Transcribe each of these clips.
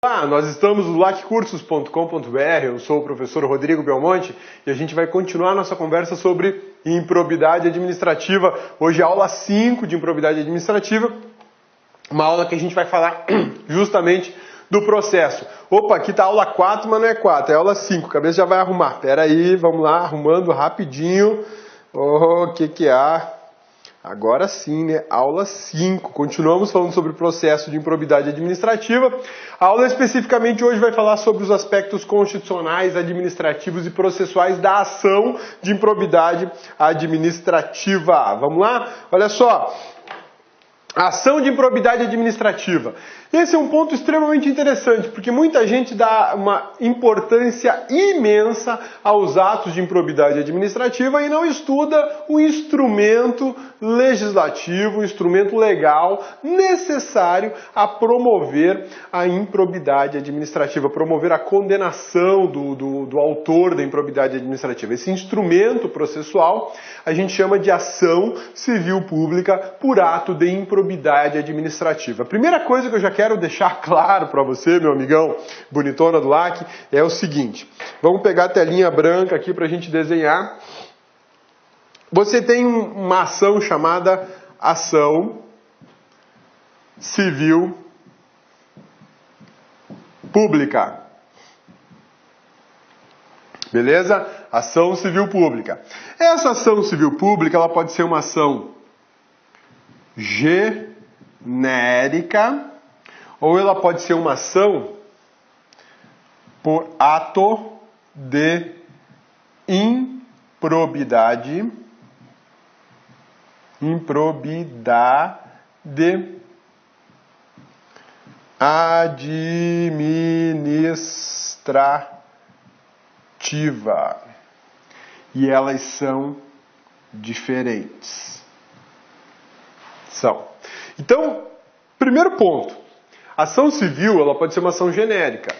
Olá, nós estamos no laccursos.com.br, eu sou o professor Rodrigo Belmonte e a gente vai continuar nossa conversa sobre improbidade administrativa. Hoje é a aula 5 de improbidade administrativa, uma aula que a gente vai falar justamente do processo. Opa, aqui está a aula 4, mas não é 4, é a aula 5, a cabeça já vai arrumar. Pera aí, vamos lá, arrumando rapidinho. O que há? Agora sim, né? Aula 5. Continuamos falando sobre o processo de improbidade administrativa. A aula especificamente hoje vai falar sobre os aspectos constitucionais, administrativos e processuais da ação de improbidade administrativa. Vamos lá? Olha só. Ação de improbidade administrativa. Esse é um ponto extremamente interessante, porque muita gente dá uma importância imensa aos atos de improbidade administrativa e não estuda o instrumento legislativo, o instrumento legal necessário a promover a improbidade administrativa, promover a condenação do autor da improbidade administrativa. Esse instrumento processual a gente chama de ação civil pública por ato de improbidade administrativa. A primeira coisa que eu já quero deixar claro para você, meu amigão bonitona do LAC, é o seguinte. Vamos pegar a telinha branca aqui para a gente desenhar. Você tem uma ação chamada ação civil pública. Beleza? Ação civil pública. Essa ação civil pública, ela pode ser uma ação genérica ou ela pode ser uma ação por ato de improbidade administrativa. E elas são diferentes. Então, primeiro ponto. Ação civil, ela pode ser uma ação genérica.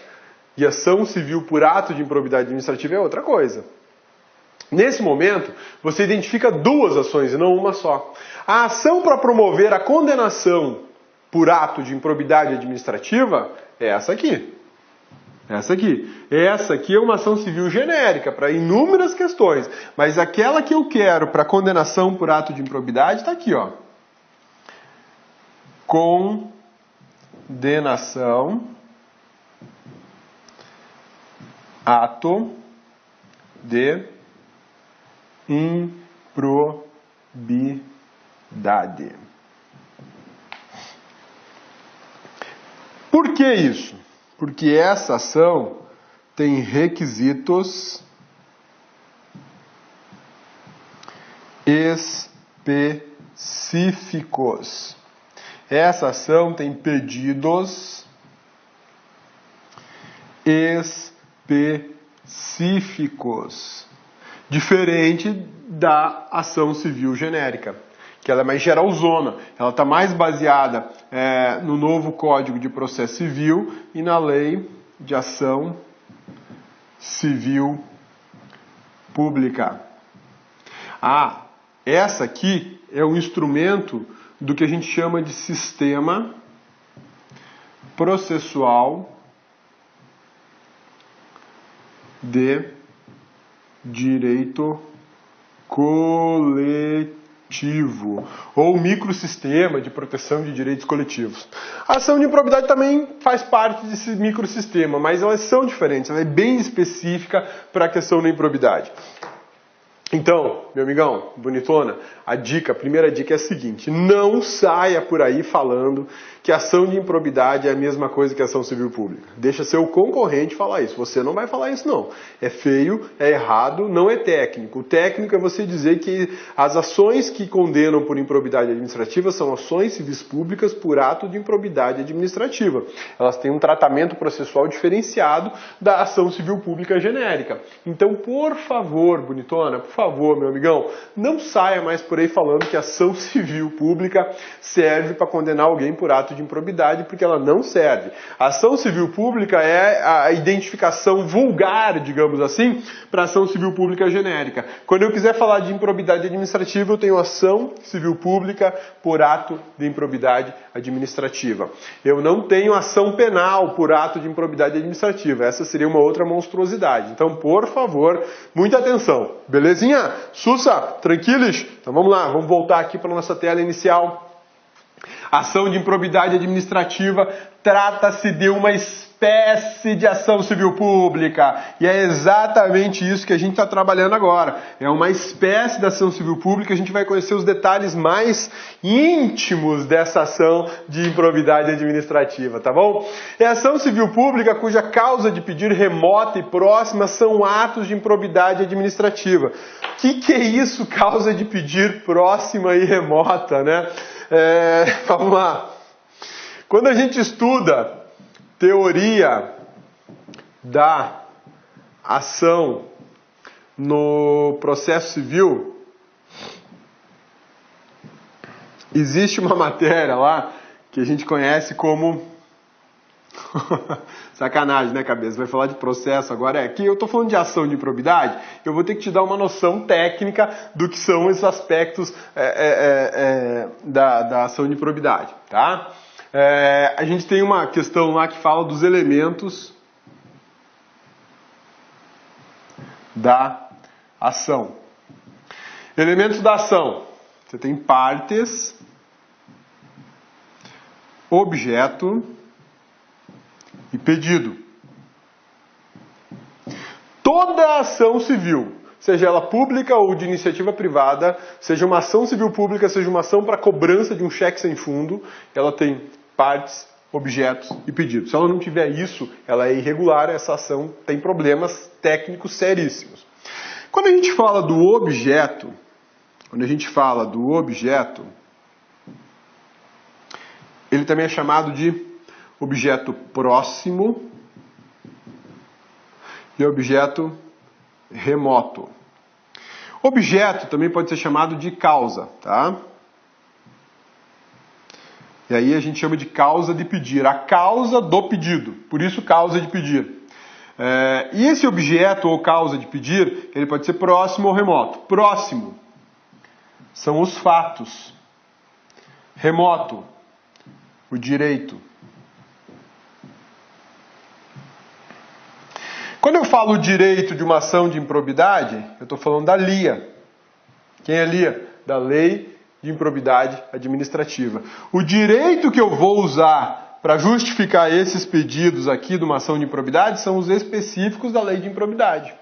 E ação civil por ato de improbidade administrativa é outra coisa. Nesse momento, você identifica duas ações e não uma só. A ação para promover a condenação por ato de improbidade administrativa é essa aqui. Essa aqui é uma ação civil genérica para inúmeras questões. Mas aquela que eu quero para condenação por ato de improbidade está aqui, ó. Condenação, ato de improbidade. Por que isso? Porque essa ação tem requisitos específicos. Essa ação tem pedidos específicos, diferente da ação civil genérica, que ela é mais geralzona, ela está mais baseada no novo Código de Processo Civil e na Lei de Ação Civil Pública. Essa aqui é um instrumento do que a gente chama de sistema processual de direito coletivo ou microsistema de proteção de direitos coletivos. A ação de improbidade também faz parte desse microsistema, mas elas são diferentes, ela é bem específica para a questão da improbidade. Então, meu amigão, bonitona, a primeira dica é a seguinte: não saia por aí falando que ação de improbidade é a mesma coisa que ação civil pública. Deixa seu concorrente falar isso. Você não vai falar isso, não. É feio, é errado, não é técnico. O técnico é você dizer que as ações que condenam por improbidade administrativa são ações civis públicas por ato de improbidade administrativa. Elas têm um tratamento processual diferenciado da ação civil pública genérica. Então, por favor, bonitona, por favor, meu amigão, não saia mais por aí falando que a ação civil pública serve para condenar alguém por ato de improbidade, porque ela não serve. A ação civil pública é a identificação vulgar, digamos assim, para ação civil pública genérica. Quando eu quiser falar de improbidade administrativa, eu tenho ação civil pública por ato de improbidade administrativa. Eu não tenho ação penal por ato de improbidade administrativa. Essa seria uma outra monstruosidade. Então, por favor, muita atenção. Belezinha? Sussa, tranquilos? Então vamos lá, vamos voltar aqui para a nossa tela inicial. Ação de improbidade administrativa trata-se de uma espécie de ação civil pública. E é exatamente isso que a gente está trabalhando agora. É uma espécie de ação civil pública. A gente vai conhecer os detalhes mais íntimos dessa ação de improbidade administrativa, tá bom? É ação civil pública cuja causa de pedir remota e próxima são atos de improbidade administrativa. O que é isso, causa de pedir próxima e remota, né? Vamos lá. Quando a gente estuda teoria da ação no processo civil, existe uma matéria lá que a gente conhece como... Sacanagem, né, cabeça? Vai falar de processo agora. Aqui eu estou falando de ação de improbidade, eu vou ter que te dar uma noção técnica do que são esses aspectos da ação de improbidade, tá? A gente tem uma questão lá que fala dos elementos da ação. Elementos da ação. Você tem partes, objeto e pedido. Toda ação civil, seja ela pública ou de iniciativa privada, seja uma ação civil pública, seja uma ação para cobrança de um cheque sem fundo, ela tem partes, objetos e pedido. Se ela não tiver isso, ela é irregular, essa ação tem problemas técnicos seríssimos. Quando a gente fala do objeto, ele também é chamado de objeto próximo e objeto remoto. Objeto também pode ser chamado de causa, tá? E aí a gente chama de causa de pedir, a causa do pedido, por isso causa de pedir. E esse objeto ou causa de pedir, ele pode ser próximo ou remoto. Próximo são os fatos. Remoto, o direito. Quando eu falo direito de uma ação de improbidade, eu estou falando da LIA. Quem é LIA? Da Lei de Improbidade Administrativa. O direito que eu vou usar para justificar esses pedidos aqui de uma ação de improbidade são os específicos da Lei de Improbidade.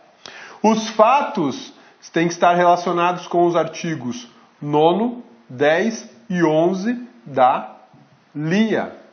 Os fatos têm que estar relacionados com os artigos 9º, 10 e 11 da LIA.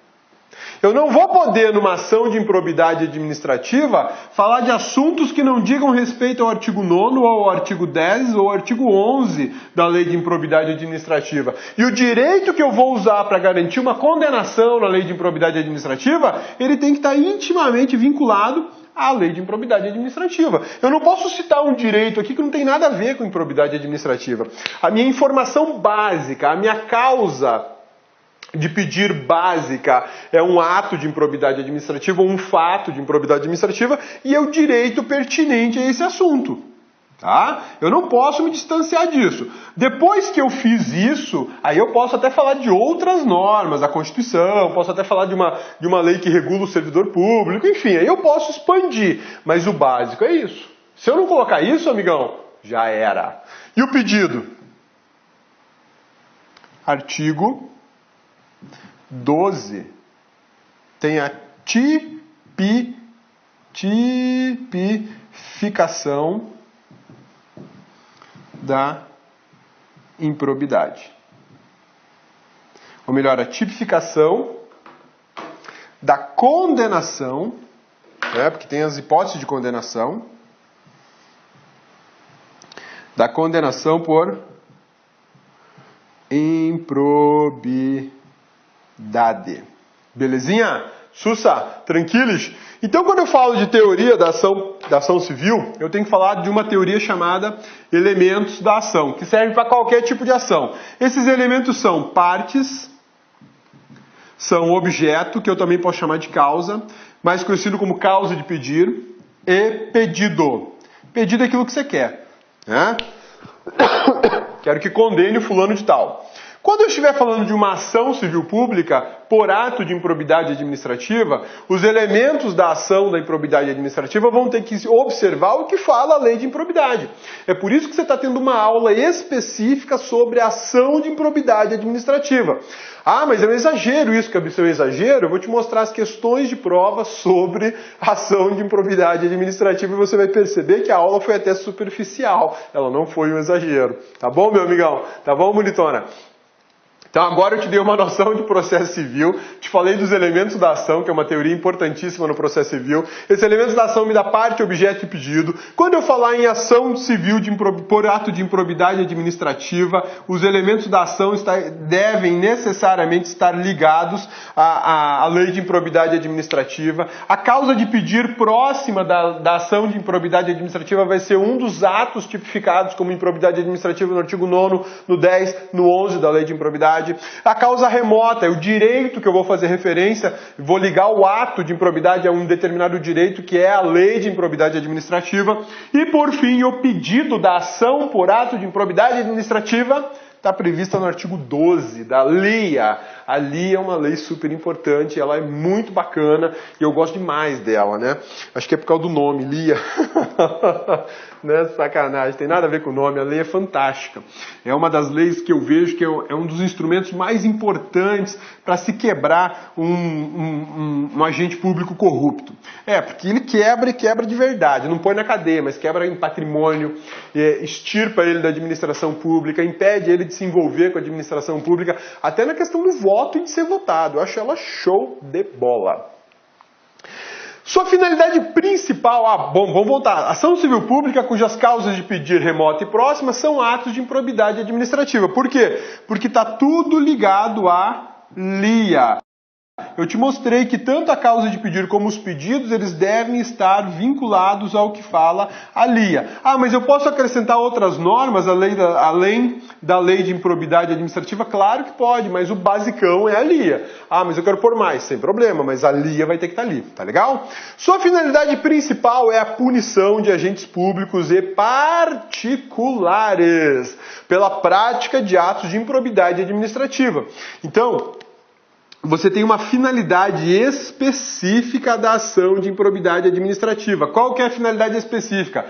Eu não vou poder, numa ação de improbidade administrativa, falar de assuntos que não digam respeito ao artigo 9º, ou ao artigo 10 ou ao artigo 11 da Lei de Improbidade Administrativa. E o direito que eu vou usar para garantir uma condenação na Lei de Improbidade Administrativa, ele tem que estar intimamente vinculado à Lei de Improbidade Administrativa. Eu não posso citar um direito aqui que não tem nada a ver com improbidade administrativa. A minha informação básica, a minha causa de pedir básica é um ato de improbidade administrativa ou um fato de improbidade administrativa e é o direito pertinente a esse assunto. Tá? Eu não posso me distanciar disso. Depois que eu fiz isso, aí eu posso até falar de outras normas, a Constituição, posso até falar de uma lei que regula o servidor público, enfim, aí eu posso expandir. Mas o básico é isso. Se eu não colocar isso, amigão, já era. E o pedido? Artigo 12 tem a tipificação da improbidade. Ou melhor, a tipificação da condenação, né, porque tem as hipóteses de condenação, da condenação por improbidade. Belezinha? Sussa, tranquilos? Então, quando eu falo de teoria da ação civil, eu tenho que falar de uma teoria chamada elementos da ação, que serve para qualquer tipo de ação. Esses elementos são partes, são objeto, que eu também posso chamar de causa, mais conhecido como causa de pedir, e pedido. Pedido é aquilo que você quer, né? Quero que condene o fulano de tal. Quando eu estiver falando de uma ação civil pública por ato de improbidade administrativa, os elementos da ação da improbidade administrativa vão ter que observar o que fala a lei de improbidade. É por isso que você está tendo uma aula específica sobre a ação de improbidade administrativa. Ah, mas é um exagero isso, que é um exagero? Eu vou te mostrar as questões de prova sobre a ação de improbidade administrativa e você vai perceber que a aula foi até superficial. Ela não foi um exagero. Tá bom, meu amigão? Tá bom, bonitona? Então agora eu te dei uma noção de processo civil, te falei dos elementos da ação, que é uma teoria importantíssima no processo civil. Esses elementos da ação me dá parte, objeto e pedido. Quando eu falar em ação civil por ato de improbidade administrativa, os elementos da ação devem necessariamente estar ligados à lei de improbidade administrativa. A causa de pedir próxima da ação de improbidade administrativa vai ser um dos atos tipificados como improbidade administrativa no artigo 9º, no 10, no 11 da lei de improbidade. A causa remota é o direito que eu vou fazer referência, vou ligar o ato de improbidade a um determinado direito que é a lei de improbidade administrativa. E por fim, o pedido da ação por ato de improbidade administrativa está prevista no artigo 12 da LIA. A LIA é uma lei super importante, ela é muito bacana e eu gosto demais dela, né? Acho que é por causa do nome, LIA. Né? Sacanagem, tem nada a ver com o nome, a lei é fantástica. É uma das leis que eu vejo que é um dos instrumentos mais importantes para se quebrar um agente público corrupto. Porque ele quebra e quebra de verdade, não põe na cadeia, mas quebra em patrimônio, extirpa ele da administração pública, impede ele de se envolver com a administração pública, até na questão do voto e de ser votado. Eu acho ela show de bola. Sua finalidade principal, vamos voltar. Ação civil pública cujas causas de pedir remota e próxima são atos de improbidade administrativa. Por quê? Porque está tudo ligado à LIA. Eu te mostrei que tanto a causa de pedir como os pedidos, eles devem estar vinculados ao que fala a LIA. Mas eu posso acrescentar outras normas além da lei de improbidade administrativa? Claro que pode, mas o basicão é a LIA. Mas eu quero pôr mais, sem problema, mas a LIA vai ter que estar ali, tá legal? Sua finalidade principal é a punição de agentes públicos e particulares pela prática de atos de improbidade administrativa. Então, você tem uma finalidade específica da ação de improbidade administrativa. Qual que é a finalidade específica?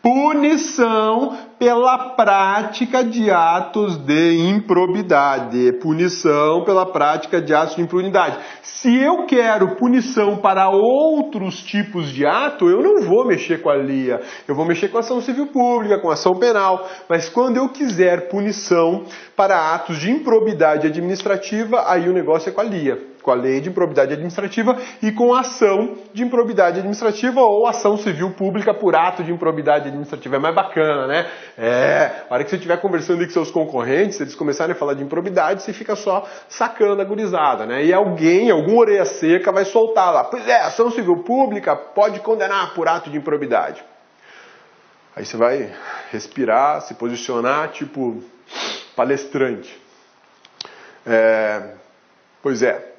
Punição pela prática de atos de improbidade. Punição pela prática de atos de impunidade. Se eu quero punição para outros tipos de ato, eu não vou mexer com a LIA. Eu vou mexer com a ação civil pública, com a ação penal. Mas quando eu quiser punição para atos de improbidade administrativa, aí o negócio é com a LIA. Com a lei de improbidade administrativa e com a ação de improbidade administrativa ou ação civil pública por ato de improbidade administrativa. É mais bacana, né? A hora que você estiver conversando com seus concorrentes, eles começarem a falar de improbidade, você fica só sacando a gurizada, né? E algum orelha seca vai soltar lá. Pois é, ação civil pública pode condenar por ato de improbidade. Aí você vai respirar, se posicionar, tipo palestrante. Pois é.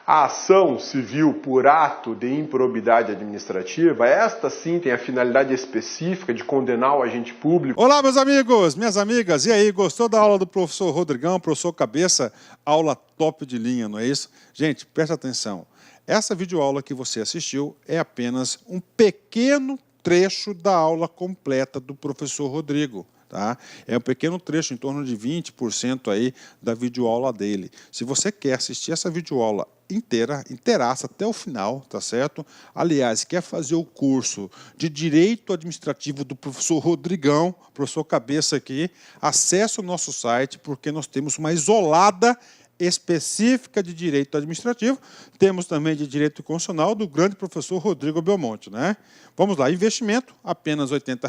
A ação civil por ato de improbidade administrativa, esta sim tem a finalidade específica de condenar o agente público. Olá, meus amigos, minhas amigas, e aí, gostou da aula do professor Rodrigão, professor Cabeça? Aula top de linha, não é isso? Gente, presta atenção, essa videoaula que você assistiu é apenas um pequeno trecho da aula completa do professor Rodrigo. Tá? É um pequeno trecho, em torno de 20% aí da videoaula dele. Se você quer assistir essa videoaula inteiraça até o final, tá certo? Aliás, quer fazer o curso de Direito Administrativo do professor Rodrigão, professor Cabeça aqui, acesse o nosso site, porque nós temos uma isolada específica de Direito Administrativo, temos também de Direito Constitucional do grande professor Rodrigo Belmonte, né? Vamos lá, investimento, apenas R$ 80.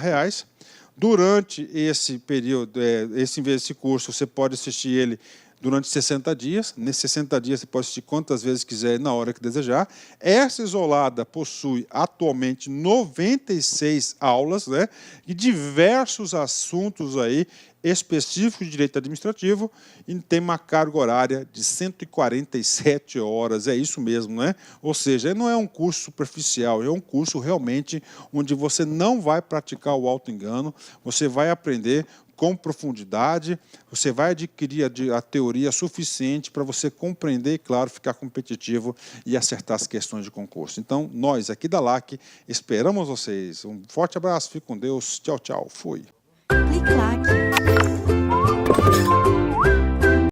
Durante esse período, esse curso, você pode assistir ele durante 60 dias. Nesses 60 dias você pode assistir quantas vezes quiser, na hora que desejar. Essa isolada possui atualmente 96 aulas, né, e diversos assuntos aí específicos de direito administrativo, e tem uma carga horária de 147 horas, é isso mesmo, né? Ou seja, não é um curso superficial, é um curso realmente onde você não vai praticar o auto-engano, você vai aprender com profundidade, você vai adquirir a teoria suficiente para você compreender e, claro, ficar competitivo e acertar as questões de concurso. Então, nós aqui da LAC esperamos vocês. Um forte abraço, fique com Deus, tchau, tchau, fui. Clique LAC.